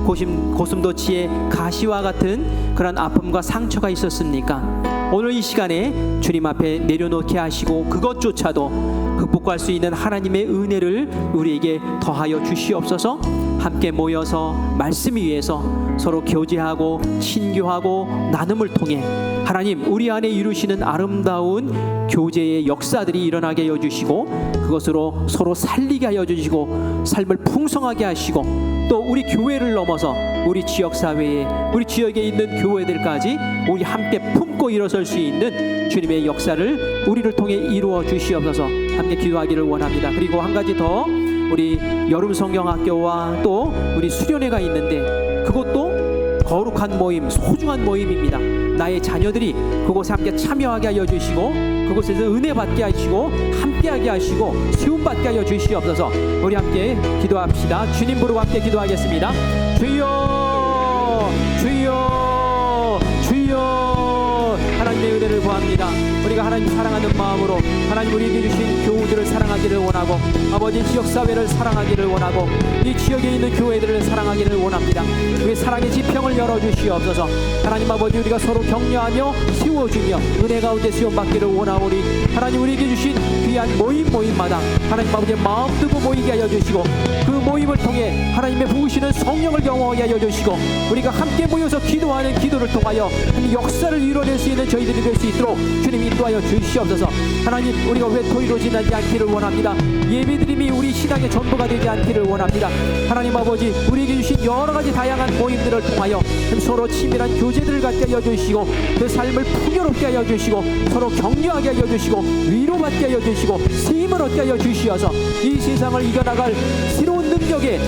고슴도치의 가시와 같은 그런 아픔과 상처가 있었습니까? 오늘 이 시간에 주님 앞에 내려놓게 하시고 그것조차도 극복할 수 있는 하나님의 은혜를 우리에게 더하여 주시옵소서. 함께 모여서 말씀 위에서 서로 교제하고 친교하고 나눔을 통해 하나님 우리 안에 이루시는 아름다운 교제의 역사들이 일어나게 하여 주시고 그것으로 서로 살리게 하여 주시고 삶을 풍성하게 하시고 또 우리 교회를 넘어서 우리 지역사회에 우리 지역에 있는 교회들까지 우리 함께 품고 일어설 수 있는 주님의 역사를 우리를 통해 이루어 주시옵소서. 함께 기도하기를 원합니다. 그리고 한 가지 더, 우리 여름 성경학교와 또 우리 수련회가 있는데 그것도 거룩한 모임, 소중한 모임입니다. 나의 자녀들이 그곳에 함께 참여하게 하여 주시고 그곳에서 은혜 받게 하시고 함께하게 하시고 세움 받게 하여 주시옵소서. 우리 함께 기도합시다. 주님 부르고 함께 기도하겠습니다. 주여 주여 주여. 하나님의 은혜를 구합니다. 우리가 하나님 사랑하는 마음으로 하나님 우리에게 주신 교우들을 사랑하기를 원하고, 아버지 지역사회를 사랑하기를 원하고, 이 지역에 있는 교회들을 사랑하기를 원합니다. 우리 사랑의 지평을 열어주시옵소서. 하나님 아버지, 우리가 서로 격려하며 세워주며 은혜 가운데 수용받기를 원하오니 하나님 우리에게 주신 귀한 모임마다 하나님 아버지 마음 뜨고 모이게 하여 주시고, 그 모임을 통해 하나님의 부으시는 성령을 경험하게 하여 주시고, 우리가 함께 모여서 기도하는 기도를 통하여 역사를 이뤄낼 수 있는 저희들이 될 수 있도록 주님 인도하여 주시옵소서. 하나님 우리가 외톨이로 지나지 않기를 원합니다. 예배드림이 우리 신앙의 전부가 되지 않기를 원합니다. 하나님 아버지, 우리에게 주신 여러 가지 다양한 모임들을 통하여 서로 친밀한 교제들을 갖게 하여 주시고, 그 삶을 풍요롭게 하여 주시고, 서로 격려하게 하여 주시고, 위로받게 하여 주시고, 쓰임을 얻게 하여 주시어서 이 세상을 이겨나갈 새로운 능력의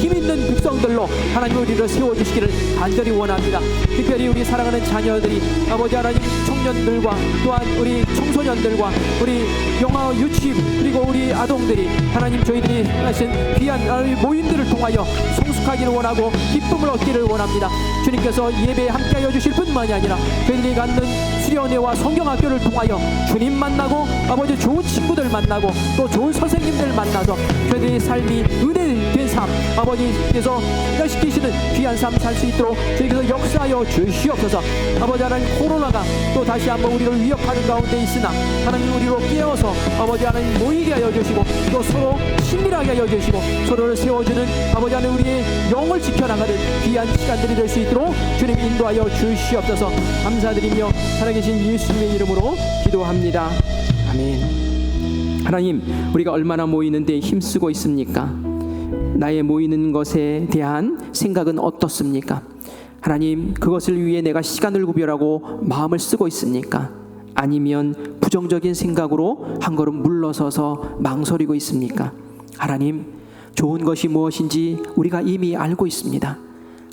힘 있는 백성들로 하나님 우리를 세워주시기를 간절히 원합니다. 특별히 우리 사랑하는 자녀들이 아버지 하나님 청년들과 또한 우리 청소년들과 우리 영아 유치원 그리고 우리 아동들이 하나님 저희들이 하신 귀한 모임들을 통하여 성숙하기를 원하고 기쁨을 얻기를 원합니다. 주님께서 예배에 함께하여 주실 뿐만이 아니라 저희들이 갖는 수련회와 성경학교를 통하여 주님 만나고 아버지 좋은 친구들 만나고 또 좋은 선생님들 만나서 저희들의 삶이 은혜된 삶, 아버지께서 시키시는 귀한 삶 살 수 있도록 저희께서 역사하여 주시옵소서. 아버지 하나님, 코로나가 또 다시 한번 우리를 위협하는 가운데 있으나 하나님 우리로 깨어서 아버지 하나님 모이게 하여 주시고, 또 서로 친밀하게 하여 주시고, 서로를 세워주는 아버지 하나님 우리의 영을 지켜나가는 귀한 시간들이 될 수 있도록 주님 인도하여 주시옵소서. 감사드리며 살아계신 예수님의 이름으로 기도합니다. 아멘. 하나님, 우리가 얼마나 모이는 데 힘쓰고 있습니까? 나의 모이는 것에 대한 생각은 어떻습니까? 하나님, 그것을 위해 내가 시간을 구별하고 마음을 쓰고 있습니까? 아니면 부정적인 생각으로 한 걸음 물러서서 망설이고 있습니까? 하나님, 좋은 것이 무엇인지 우리가 이미 알고 있습니다.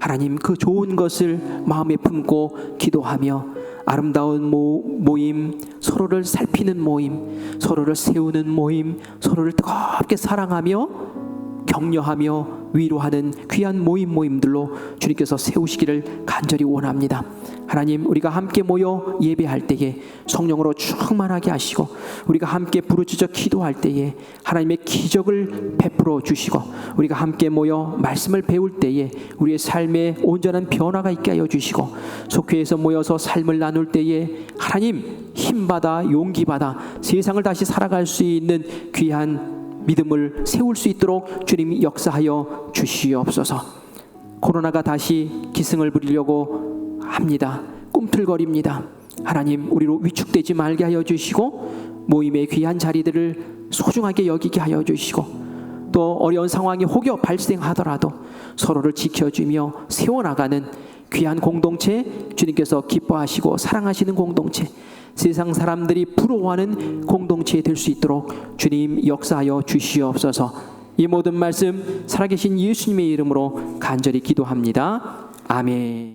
하나님, 그 좋은 것을 마음에 품고 기도하며 아름다운 모임, 서로를 살피는 모임, 서로를 세우는 모임, 서로를 뜨겁게 사랑하며 격려하며 위로하는 귀한 모임들로 주님께서 세우시기를 간절히 원합니다. 하나님, 우리가 함께 모여 예배할 때에 성령으로 충만하게 하시고, 우리가 함께 부르짖어 기도할 때에 하나님의 기적을 베풀어 주시고, 우리가 함께 모여 말씀을 배울 때에 우리의 삶에 온전한 변화가 있게 하여 주시고, 속회에서 모여서 삶을 나눌 때에 하나님 힘받아 용기받아 세상을 다시 살아갈 수 있는 귀한 믿음을 세울 수 있도록 주님이 역사하여 주시옵소서. 코로나가 다시 기승을 부리려고 합니다. 꿈틀거립니다. 하나님, 우리로 위축되지 말게 하여 주시고, 모임의 귀한 자리들을 소중하게 여기게 하여 주시고, 또 어려운 상황이 혹여 발생하더라도 서로를 지켜주며 세워나가는 귀한 공동체, 주님께서 기뻐하시고 사랑하시는 공동체, 세상 사람들이 부러워하는 공동체 될 수 있도록 주님 역사하여 주시옵소서. 이 모든 말씀 살아계신 예수님의 이름으로 간절히 기도합니다. 아멘.